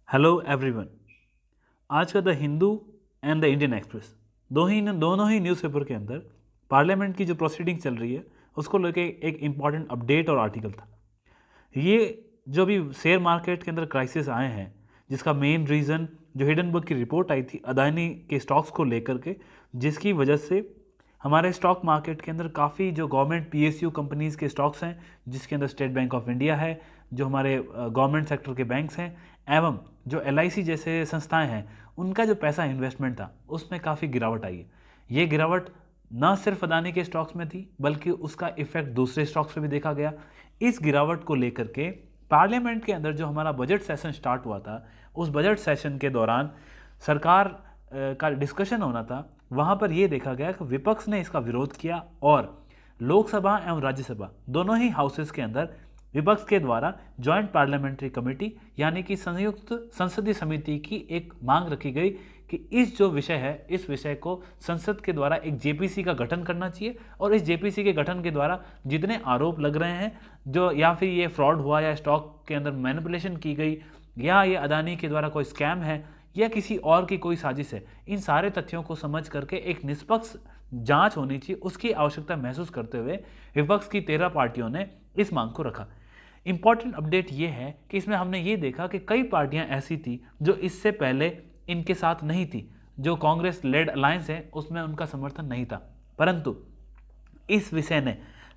Hello everyone. आज का the Hindu and the Indian express दोनों ही न्यूज़पेपर के अंदर पार्लियामेंट की जो प्रोसीडिंग चल रही है उसको लेके एक इम्पॉर्टेंट अपडेट और आर्टिकल था। ये जो भी शेयर मार्केट के अंदर क्राइसिस आए हैं, जिसका मेन रीज़न जो हिडनबर्ग की रिपोर्ट आई थी अदानी के स्टॉक्स को लेकर के, जिसकी वजह से हमारे स्टॉक मार्केट के अंदर काफ़ी जो गवर्नमेंट पीएसयू कंपनीज़ के स्टॉक्स हैं, जिसके अंदर स्टेट बैंक ऑफ इंडिया है, जो हमारे गवर्नमेंट सेक्टर के बैंक्स हैं, एवं जो एलआईसी जैसे संस्थाएं हैं, उनका जो पैसा इन्वेस्टमेंट था उसमें काफ़ी गिरावट आई है। ये गिरावट न सिर्फ अदानी के स्टॉक्स में थी बल्कि उसका इफेक्ट दूसरे स्टॉक्स पे भी देखा गया। इस गिरावट को लेकर के पार्लियामेंट के अंदर जो हमारा बजट सेशन स्टार्ट हुआ था, उस बजट सेशन के दौरान सरकार का डिस्कशन होना था। वहाँ पर यह देखा गया कि विपक्ष ने इसका विरोध किया और लोकसभा एवं राज्यसभा दोनों ही हाउसेस के अंदर विपक्ष के द्वारा जॉइंट पार्लियामेंट्री कमेटी यानी कि संयुक्त संसदीय समिति की एक मांग रखी गई कि इस जो विषय है, इस विषय को संसद के द्वारा एक जेपीसी का गठन करना चाहिए और इस जेपीसी के गठन के द्वारा जितने आरोप लग रहे हैं, जो या फिर ये फ्रॉड हुआ या स्टॉक के अंदर मैनिपुलेशन की गई या ये अदानी के द्वारा कोई स्कैम है या किसी और की कोई साजिश है, इन सारे तथ्यों को समझ करके एक निष्पक्ष जांच होनी चाहिए, उसकी आवश्यकता महसूस करते हुए विपक्ष की 13 पार्टियों ने इस मांग को रखा। इंपॉर्टेंट अपडेट ये है कि इसमें हमने ये देखा कि कई पार्टियां ऐसी थी जो इससे पहले इनके साथ नहीं थी। जो कांग्रेस लेड अलायंस है उसमें उनका समर्थन नहीं था, परंतु इस विषय ने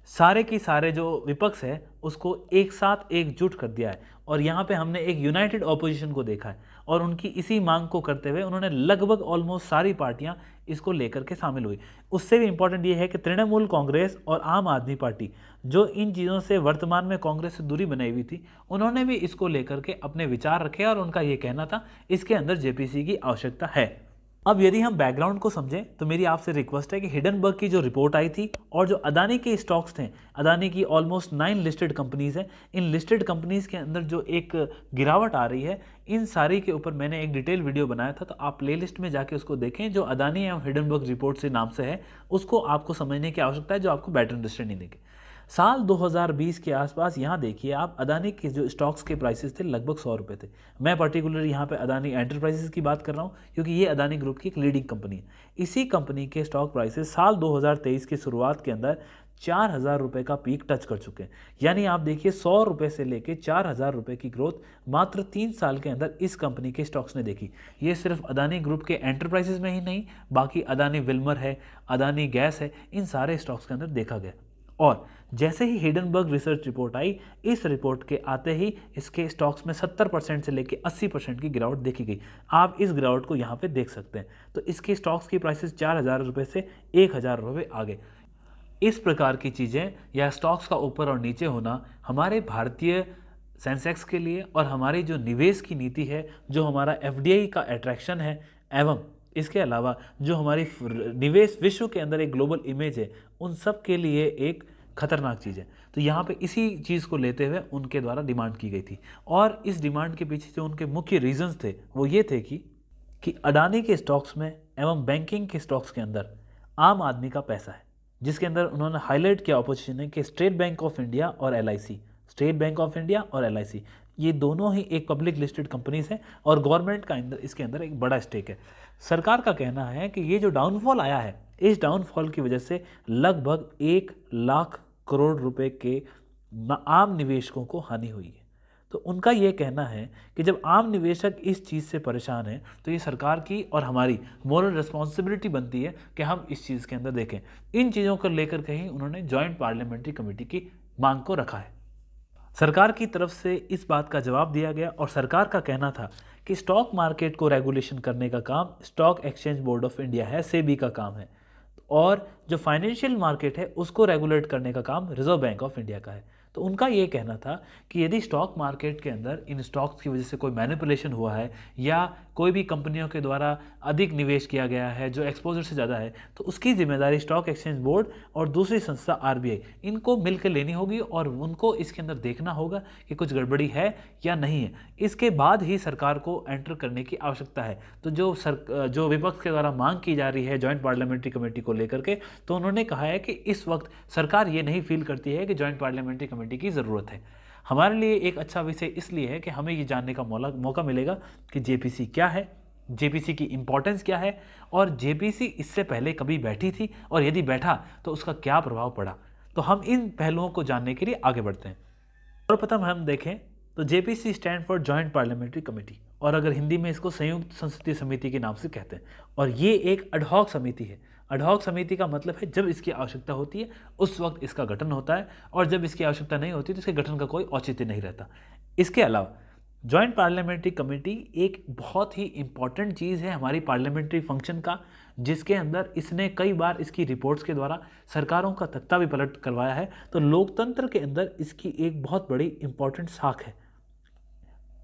सारे की सारे जो विपक्ष है उसको एक साथ एकजुट कर दिया है और यहाँ पे हमने एक यूनाइटेड ऑपोजिशन को देखा है और उनकी इसी मांग को करते हुए उन्होंने लगभग ऑलमोस्ट सारी पार्टियां इसको लेकर के शामिल हुई। उससे भी इंपॉर्टेंट ये है कि तृणमूल कांग्रेस और आम आदमी पार्टी, जो इन चीज़ों से वर्तमान में कांग्रेस से दूरी बनाई हुई थी, उन्होंने भी इसको लेकर के अपने विचार रखे और उनका ये कहना था इसके अंदर जेपीसी की आवश्यकता है। अब यदि हम बैकग्राउंड को समझें तो मेरी आपसे रिक्वेस्ट है कि हिडनबर्ग की जो रिपोर्ट आई थी और जो अदानी के स्टॉक्स थे, अदानी की ऑलमोस्ट 9 लिस्टेड कंपनीज हैं, इन लिस्टेड कंपनीज के अंदर जो एक गिरावट आ रही है, इन सारी के ऊपर मैंने एक डिटेल वीडियो बनाया था, तो आप प्लेलिस्ट में जाके उसको देखें। जो अदानी एवं हिडनबर्ग रिपोर्ट से नाम से है, उसको आपको समझने की आवश्यकता है, जो आपको बेटर अंडरस्टैंडिंग देगी। साल 2020 के आसपास यहाँ देखिए आप, अदानी के जो स्टॉक्स के प्राइसेस थे लगभग 100 रुपये थे। मैं पर्टिकुलर यहाँ पे अदानी एंटरप्राइजेस की बात कर रहा हूँ क्योंकि ये अदानी ग्रुप की एक लीडिंग कंपनी है। इसी कंपनी के स्टॉक प्राइसेस साल 2023 की शुरुआत के अंदर 4,000 रुपये का पीक टच कर चुके हैं। यानी आप देखिए 100 रुपये से लेकर 4,000 रुपये की ग्रोथ मात्र 3 साल के अंदर इस कंपनी के स्टॉक्स ने देखी। ये सिर्फ अदानी ग्रुप के एंटरप्राइजेस में ही नहीं, बाकी अदानी विल्मर है, अदानी गैस है, इन सारे स्टॉक्स के अंदर देखा गया। और जैसे ही हिडनबर्ग रिसर्च रिपोर्ट आई, इस रिपोर्ट के आते ही इसके स्टॉक्स में 70% से लेकर 80% की गिरावट देखी गई। आप इस गिरावट को यहाँ पे देख सकते हैं। तो इसके स्टॉक्स की प्राइसेस 4,000 रुपये से 1,000 रुपये आ गए। इस प्रकार की चीज़ें या स्टॉक्स का ऊपर और नीचे होना हमारे भारतीय सेंसेक्स के लिए और हमारी जो निवेश की नीति है, जो हमारा एफडीआई का अट्रैक्शन है, एवं इसके अलावा जो हमारी निवेश विश्व के अंदर एक ग्लोबल इमेज है, उन सब के लिए एक खतरनाक चीज़ है। तो यहाँ पे इसी चीज़ को लेते हुए उनके द्वारा डिमांड की गई थी और इस डिमांड के पीछे जो उनके मुख्य रीजंस थे वो ये थे कि अडानी के स्टॉक्स में एवं बैंकिंग के स्टॉक्स के अंदर आम आदमी का पैसा है, जिसके अंदर उन्होंने हाईलाइट किया ऑपोजिशन है कि स्टेट बैंक ऑफ इंडिया और LIC, state bank of India और एलआईसी, ये दोनों ही एक पब्लिक लिस्टेड कंपनीज हैं और गवर्नमेंट का इसके अंदर एक बड़ा स्टेक है। सरकार का कहना है कि ये जो डाउनफॉल आया है, इस डाउनफॉल की वजह से लगभग 1 लाख करोड़ रुपए के आम निवेशकों को हानि हुई है। तो उनका ये कहना है कि जब आम निवेशक इस चीज़ से परेशान है तो ये सरकार की और हमारी मोरल रिस्पॉन्सिबिलिटी बनती है कि हम इस चीज़ के अंदर देखें। इन चीज़ों को लेकर के ही उन्होंने जॉइंट पार्लियामेंट्री कमेटी की मांग को रखा है। सरकार की तरफ से इस बात का जवाब दिया गया और सरकार का कहना था कि स्टॉक मार्केट को रेगुलेशन करने का काम stock exchange board of India है, सेबी का काम है, और जो फाइनेंशियल मार्केट है उसको रेगुलेट करने का काम रिजर्व बैंक ऑफ इंडिया का है। तो उनका ये कहना था कि यदि स्टॉक मार्केट के अंदर इन स्टॉक्स की वजह से कोई मैनिपुलेशन हुआ है या कोई भी कंपनियों के द्वारा अधिक निवेश किया गया है जो एक्सपोजर से ज़्यादा है, तो उसकी जिम्मेदारी स्टॉक एक्सचेंज बोर्ड और दूसरी संस्था आरबीआई, इनको मिलकर लेनी होगी और उनको इसके अंदर देखना होगा कि कुछ गड़बड़ी है या नहीं है। इसके बाद ही सरकार को एंटर करने की आवश्यकता है। तो जो विपक्ष के द्वारा मांग की जा रही है जॉइंट पार्लियामेंट्री कमेटी को लेकर के, तो उन्होंने कहा है कि इस वक्त सरकार ये नहीं फील करती है कि जॉइंट पार्लियामेंट्री कमेटी की ज़रूरत है। हमारे लिए एक अच्छा विषय इसलिए है कि हमें ये जानने का मौका मिलेगा कि जेपीसी क्या है, जेपीसी की इंपॉर्टेंस क्या है, और जेपीसी इससे पहले कभी बैठी थी, और यदि बैठा तो उसका क्या प्रभाव पड़ा। तो हम इन पहलुओं को जानने के लिए आगे बढ़ते हैं। सर्वप्रथम हम देखें तो JPC stand for joint parliamentary committee, और अगर हिंदी में इसको संयुक्त संसदीय समिति के नाम से कहते हैं। और ये एक अडहॉक समिति है। अडहॉक समिति का मतलब है जब इसकी आवश्यकता होती है उस वक्त इसका गठन होता है, और जब इसकी आवश्यकता नहीं होती तो इसके गठन का कोई औचित्य नहीं रहता। इसके अलावा जॉइंट पार्लियामेंट्री कमेटी एक बहुत ही इंपॉर्टेंट चीज़ है हमारी पार्लियामेंट्री फंक्शन का, जिसके अंदर इसने कई बार इसकी रिपोर्ट्स के द्वारा सरकारों का तख्ता भी पलट करवाया है। तो लोकतंत्र के अंदर इसकी एक बहुत बड़ी इंपॉर्टेंट साख है।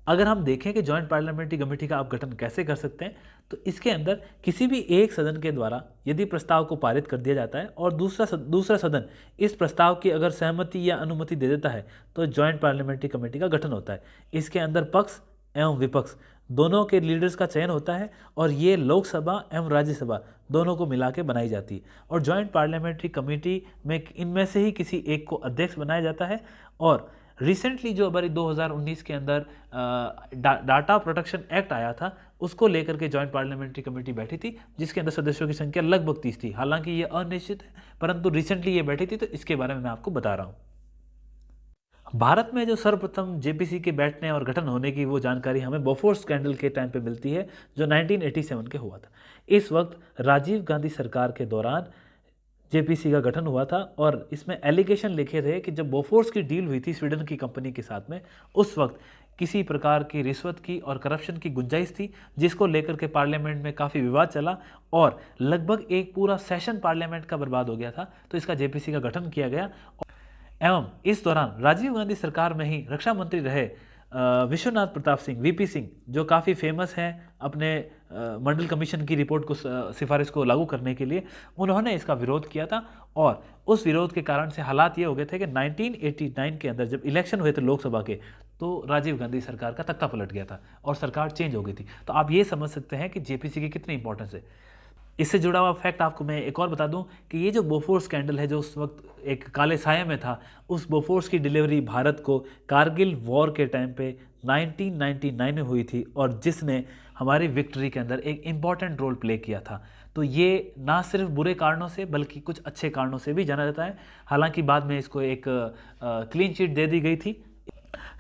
अगर हम देखें कि जॉइंट पार्लियामेंट्री कमेटी का आप गठन कैसे कर सकते हैं, तो इसके अंदर किसी भी एक सदन के द्वारा यदि प्रस्ताव को पारित कर दिया जाता है और दूसरा सदन इस प्रस्ताव की अगर सहमति या अनुमति दे देता है, तो जॉइंट पार्लियामेंट्री कमेटी का गठन होता है। इसके अंदर पक्ष एवं विपक्ष दोनों के लीडर्स का चयन होता है, और ये लोकसभा एवं राज्यसभा दोनों को मिला के बनाई जाती है। और जॉइंट पार्लियामेंट्री कमेटी में इनमें से ही किसी एक को अध्यक्ष बनाया जाता है। और रिसेंटली जो हमारी 2019 के अंदर डाटा प्रोटेक्शन एक्ट आया था, उसको लेकर के जॉइंट पार्लियामेंट्री कमेटी बैठी थी, जिसके अंदर सदस्यों की संख्या लगभग 30 थी। हालांकि ये अनिश्चित है, परंतु रिसेंटली ये बैठी थी, तो इसके बारे में मैं आपको बता रहा हूँ। भारत में जो सर्वप्रथम जेपीसी के बैठने और गठन होने की वो जानकारी हमें बोफोर्स स्कैंडल के टाइम पे मिलती है, जो 1987 के हुआ था। इस वक्त राजीव गांधी सरकार के दौरान जेपीसी का गठन हुआ था, और इसमें एलिगेशन लिखे थे कि जब बोफोर्स की डील हुई थी स्वीडन की कंपनी के साथ में, उस वक्त किसी प्रकार की रिश्वत की और करप्शन की गुंजाइश थी, जिसको लेकर के पार्लियामेंट में काफ़ी विवाद चला, और लगभग एक पूरा सेशन पार्लियामेंट का बर्बाद हो गया था। तो इसका जेपीसी का गठन किया गया। एवं इस दौरान राजीव गांधी सरकार में ही रक्षा मंत्री रहे विश्वनाथ प्रताप सिंह, वीपी सिंह, जो काफ़ी फेमस हैं अपने मंडल कमीशन की रिपोर्ट को सिफारिश को लागू करने के लिए, उन्होंने इसका विरोध किया था। और उस विरोध के कारण से हालात ये हो गए थे कि 1989 के अंदर जब इलेक्शन हुए थे लोकसभा के, तो राजीव गांधी सरकार का तख्ता पलट गया था और सरकार चेंज हो गई थी। तो आप ये समझ सकते हैं कि जेपीसी की कितनी इंपॉर्टेंस है। इससे जुड़ा हुआ फैक्ट आपको मैं एक और बता दूं कि ये जो बोफोर्स स्कैंडल है, जो उस वक्त एक काले साये में था, उस बोफोर्स की डिलीवरी भारत को कारगिल वॉर के टाइम पे 1999 में हुई थी, और जिसने हमारी विक्ट्री के अंदर एक इम्पॉर्टेंट रोल प्ले किया था। तो ये ना सिर्फ बुरे कारणों से बल्कि कुछ अच्छे कारणों से भी जाना जाता है। हालांकि बाद में इसको एक क्लीन चिट दे दी गई थी।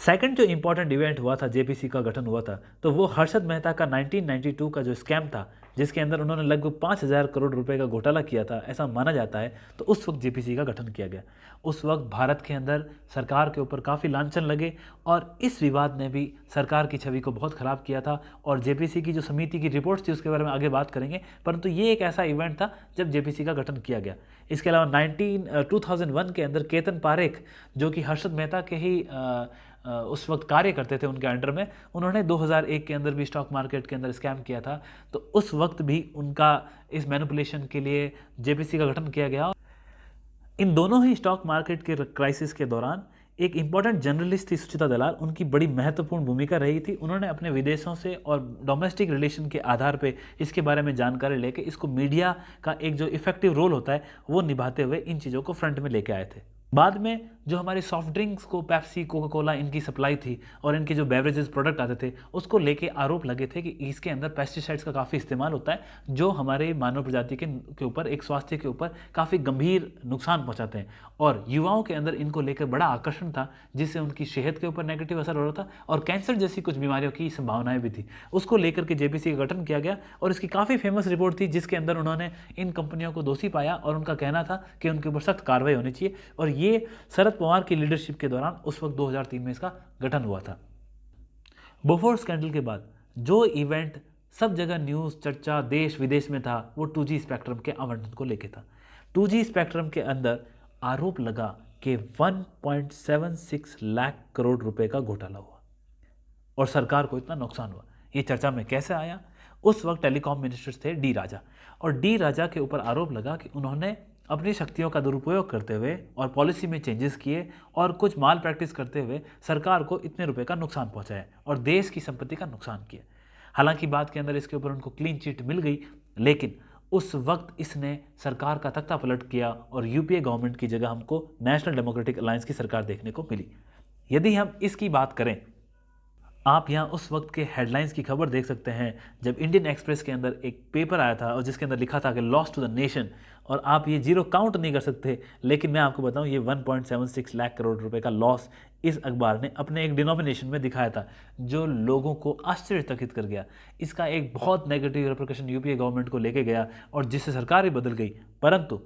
सेकंड जो इंपॉर्टेंट इवेंट हुआ था, जेपीसी का गठन हुआ था, तो वो हर्षद मेहता का 1992 का जो स्कैम था, जिसके अंदर उन्होंने लगभग 5,000 करोड़ रुपए का घोटाला किया था, ऐसा माना जाता है। तो उस वक्त जेपीसी का गठन किया गया। उस वक्त भारत के अंदर सरकार के ऊपर काफ़ी लांछन लगे, और इस विवाद ने भी सरकार की छवि को बहुत ख़राब किया था। और जेपीसी की जो समिति की रिपोर्ट्स थी उसके बारे में आगे बात करेंगे, परंतु ये एक ऐसा इवेंट था जब जेपीसी का गठन किया गया। इसके अलावा 2001 के अंदर केतन पारेख, जो कि हर्षद मेहता के ही उस वक्त कार्य करते थे उनके अंडर में, उन्होंने 2001 के अंदर भी स्टॉक मार्केट के अंदर स्कैम किया था। तो उस वक्त भी उनका इस मैनिपुलेशन के लिए जेपीसी का गठन किया गया। इन दोनों ही स्टॉक मार्केट के क्राइसिस के दौरान एक इंपॉर्टेंट जर्नलिस्ट थी सुचिता दलाल, उनकी बड़ी महत्वपूर्ण भूमिका रही थी। उन्होंने अपने विदेशों से और डोमेस्टिक रिलेशन के आधार पे इसके बारे में जानकारी लेके इसको मीडिया का एक जो इफेक्टिव रोल होता है वो निभाते हुए इन चीज़ों को फ्रंट में लेके आए थे। बाद में जो हमारी सॉफ्ट ड्रिंक्स को पेप्सी, कोका कोला, इनकी सप्लाई थी और इनके जो बेवरेजेस प्रोडक्ट आते थे, उसको लेके आरोप लगे थे कि इसके अंदर पेस्टिसाइड्स का काफ़ी इस्तेमाल होता है, जो हमारे मानव प्रजाति के ऊपर, एक स्वास्थ्य के ऊपर काफ़ी गंभीर नुकसान पहुंचाते हैं। और युवाओं के अंदर इनको लेकर बड़ा आकर्षण था, जिससे उनकी सेहत के ऊपर नेगेटिव असर हो रहा था और कैंसर जैसी कुछ बीमारियों की संभावनाएं भी थी। उसको लेकर के जेपीसी का गठन किया गया, और इसकी काफ़ी फेमस रिपोर्ट थी जिसके अंदर उन्होंने इन कंपनियों को दोषी पाया और उनका कहना था कि उनके ऊपर सख्त कार्रवाई होनी चाहिए। और ये शरद पवार की लीडरशिप के दौरान उस वक्त 2003 में इसका गठन हुआ था। बोफोर्स स्कैंडल के बाद जो इवेंट सब जगह न्यूज़ चर्चा देश विदेश में था, वो 2G स्पेक्ट्रम के आवंटन को लेकर था। 2G स्पेक्ट्रम के अंदर आरोप लगा कि 1.76 लाख करोड़ रुपए का घोटाला हुआ और सरकार को इतना नुकसान हुआ। ये चर्चा में कैसे आया? उस वक्त टेलीकॉम मिनिस्टर्स थे डी राजा, और डी राजा के ऊपर आरोप लगा कि उन्होंने अपनी शक्तियों का दुरुपयोग करते हुए और पॉलिसी में चेंजेस किए और कुछ माल प्रैक्टिस करते हुए सरकार को इतने रुपए का नुकसान पहुंचाया और देश की संपत्ति का नुकसान किया। हालांकि बाद के अंदर इसके ऊपर उनको क्लीन चिट मिल गई, लेकिन उस वक्त इसने सरकार का तख्ता पलट किया और यूपीए गवर्नमेंट की जगह हमको नेशनल डेमोक्रेटिक अलायंस की सरकार देखने को मिली। यदि हम इसकी बात करें, आप यहाँ उस वक्त के हेडलाइंस की खबर देख सकते हैं जब इंडियन एक्सप्रेस के अंदर एक पेपर आया था और जिसके अंदर लिखा था कि लॉस टू द नेशन, और आप ये जीरो काउंट नहीं कर सकते, लेकिन मैं आपको बताऊं ये 1.76 लाख करोड़ रुपए का लॉस इस अखबार ने अपने एक डिनोमिनेशन में दिखाया था, जो लोगों को आश्चर्यचकित कर गया। इसका एक बहुत नेगेटिव रिप्रिकॉशन यूपीए गवर्नमेंट को लेके गया और जिससे सरकार भी बदल गई। परंतु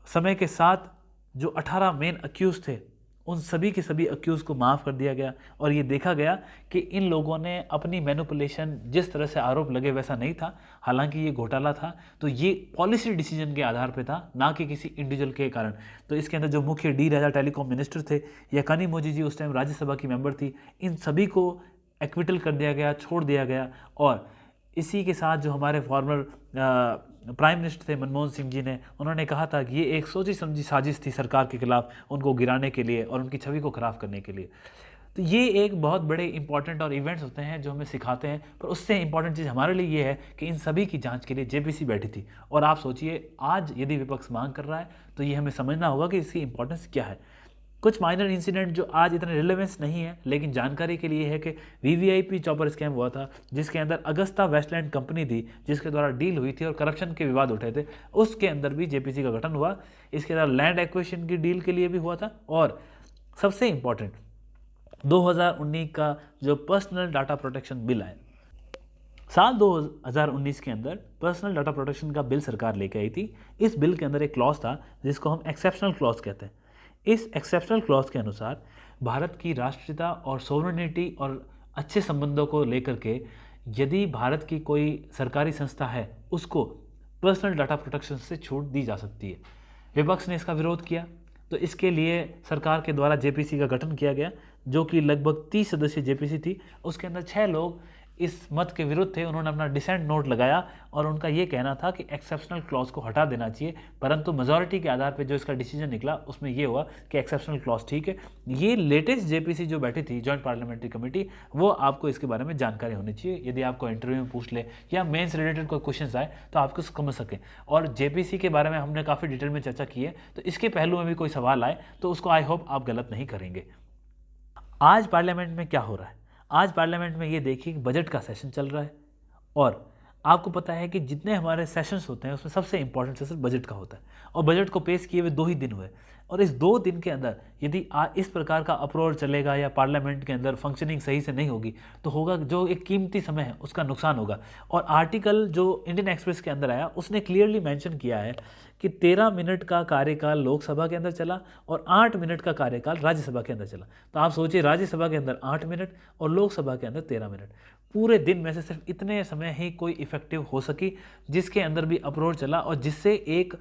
समय के साथ जो 18 मेन अक्यूज थे, उन सभी के सभी अक्यूज को माफ़ कर दिया गया और ये देखा गया कि इन लोगों ने अपनी मैनिपुलेशन, जिस तरह से आरोप लगे वैसा नहीं था, हालांकि ये घोटाला था तो ये पॉलिसी डिसीजन के आधार पे था, ना कि किसी इंडिविजुअल के कारण। तो इसके अंदर जो मुख्य डी राजा टेलीकॉम मिनिस्टर थे या कानीमोझी जी उस टाइम राज्यसभा की मेंबर थी, इन सभी को एक्विटल कर दिया गया, छोड़ दिया गया। और इसी के साथ जो हमारे फॉर्मर प्राइम मिनिस्टर थे मनमोहन सिंह जी ने, उन्होंने कहा था कि ये एक सोची समझी साजिश थी सरकार के खिलाफ उनको गिराने के लिए और उनकी छवि को खराब करने के लिए। तो ये एक बहुत बड़े इंपॉर्टेंट और इवेंट्स होते हैं जो हमें सिखाते हैं, पर उससे इंपॉर्टेंट चीज़ हमारे लिए ये है कि इन सभी की जांच के लिए जेपीसी बैठी थी। और आप सोचिए, आज यदि विपक्ष मांग कर रहा है तो ये हमें समझना होगा कि इसकी इंपॉर्टेंस क्या है। कुछ माइनर इंसिडेंट जो आज इतने रिलेवेंस नहीं है, लेकिन जानकारी के लिए है कि वीवीआईपी चॉपर स्कैम हुआ था, जिसके अंदर अगस्ता वेस्टलैंड कंपनी थी जिसके द्वारा डील हुई थी और करप्शन के विवाद उठे थे, उसके अंदर भी जेपीसी का गठन हुआ। इसके अलावा लैंड एक्विजिशन की डील के लिए भी हुआ था। और सबसे इंपॉर्टेंट 2019 का जो पर्सनल डाटा प्रोटेक्शन बिल आया, साल 2019 के अंदर पर्सनल डाटा प्रोटेक्शन का बिल सरकार लेके आई थी। इस बिल के अंदर एक क्लॉज था जिसको हम एक्सेप्शनल क्लॉज कहते हैं। इस एक्सेप्शनल क्लॉज के अनुसार भारत की राष्ट्रीयता और सोवरेनिटी और अच्छे संबंधों को लेकर के यदि भारत की कोई सरकारी संस्था है, उसको पर्सनल डाटा प्रोटेक्शन से छूट दी जा सकती है। विपक्ष ने इसका विरोध किया, तो इसके लिए सरकार के द्वारा जेपीसी का गठन किया गया, जो कि लगभग 30 सदस्यीय जेपीसी थी। उसके अंदर 6 लोग इस मत के विरुद्ध थे। उन्होंने अपना डिसेंट नोट लगाया और उनका ये कहना था कि एक्सेप्शनल क्लॉज को हटा देना चाहिए, परंतु मेजॉरिटी के आधार पे जो इसका डिसीजन निकला उसमें ये हुआ कि एक्सेप्शनल क्लॉज ठीक है। ये लेटेस्ट जेपीसी जो बैठी थी, जॉइंट पार्लियामेंट्री कमेटी, वो आपको इसके बारे में जानकारी होनी चाहिए। यदि आपको इंटरव्यू में पूछ ले या मेंस रिलेटेड कोई क्वेश्चन आए तो आपको समझ सकें। और जेपीसी के बारे में हमने काफ़ी डिटेल में चर्चा की है, तो इसके पहलू में भी कोई सवाल आए तो उसको आई होप आप गलत नहीं करेंगे। आज पार्लियामेंट में क्या हो रहा है? आज पार्लियामेंट में ये देखिए कि बजट का सेशन चल रहा है और आपको पता है कि जितने हमारे सेशंस होते हैं उसमें सबसे इंपॉर्टेंट सेशन बजट का होता है। और बजट को पेश किए हुए 2 ही दिन हुए और इस 2 दिन के अंदर यदि इस प्रकार का अप्रोच चलेगा या पार्लियामेंट के अंदर फंक्शनिंग सही से नहीं होगी तो होगा जो एक कीमती समय है उसका नुकसान होगा। और आर्टिकल जो इंडियन एक्सप्रेस के अंदर आया उसने क्लियरली मेंशन किया है कि 13 मिनट का कार्यकाल लोकसभा के अंदर चला और 8 मिनट का कार्यकाल राज्यसभा के अंदर चला। तो आप सोचिए, राज्यसभा के अंदर 8 मिनट और लोकसभा के अंदर 13 मिनट, पूरे दिन में से सिर्फ इतने समय ही कोई इफेक्टिव हो सकी जिसके अंदर भी अप्रोच चला और जिससे एक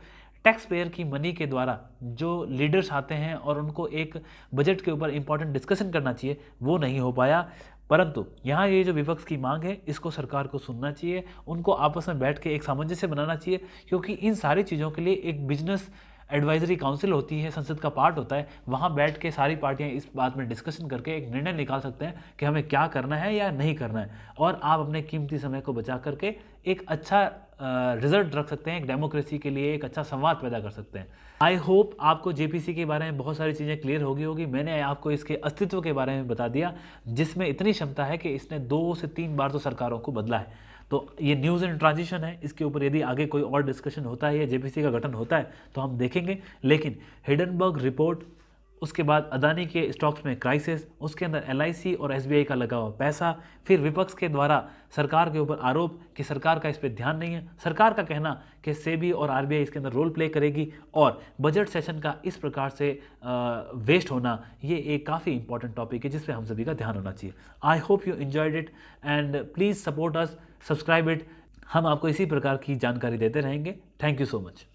टैक्स पेयर की मनी के द्वारा जो लीडर्स आते हैं और उनको एक बजट के ऊपर इंपॉर्टेंट डिस्कशन करना चाहिए वो नहीं हो पाया। परंतु यहाँ ये जो विपक्ष की मांग है इसको सरकार को सुनना चाहिए, उनको आपस में बैठ के एक सामंजस्य बनाना चाहिए, क्योंकि इन सारी चीज़ों के लिए एक बिजनेस एडवाइजरी काउंसिल होती है, संसद का पार्ट होता है। वहाँ बैठ के सारी पार्टियाँ इस बात में डिस्कशन करके एक निर्णय निकाल सकते हैं कि हमें क्या करना है या नहीं करना है, और आप अपने कीमती समय को बचा करके एक अच्छा रिजल्ट रख सकते हैं, एक डेमोक्रेसी के लिए एक अच्छा संवाद पैदा कर सकते हैं। आई होप आपको जेपीसी के बारे में बहुत सारी चीज़ें क्लियर होगी। मैंने आपको इसके अस्तित्व के बारे में बता दिया, जिसमें इतनी क्षमता है कि इसने 2 से 3 बार तो सरकारों को बदला है। तो ये न्यूज़ एंड ट्रांजिशन है, इसके ऊपर यदि आगे कोई और डिस्कशन होता है या जेपीसी का गठन होता है तो हम देखेंगे। लेकिन हिडनबर्ग रिपोर्ट, उसके बाद अदानी के स्टॉक्स में क्राइसिस, उसके अंदर एलआईसी और एसबीआई का लगा हुआ पैसा, फिर विपक्ष के द्वारा सरकार के ऊपर आरोप कि सरकार का इस पर ध्यान नहीं है, सरकार का कहना कि सेबी और आरबीआई इसके अंदर रोल प्ले करेगी, और बजट सेशन का इस प्रकार से वेस्ट होना, ये एक काफ़ी इंपॉर्टेंट टॉपिक है जिस पर हम सभी का ध्यान होना चाहिए। I hope you enjoyed it and please support us, subscribe it. हम आपको इसी प्रकार की जानकारी देते रहेंगे। Thank you so much.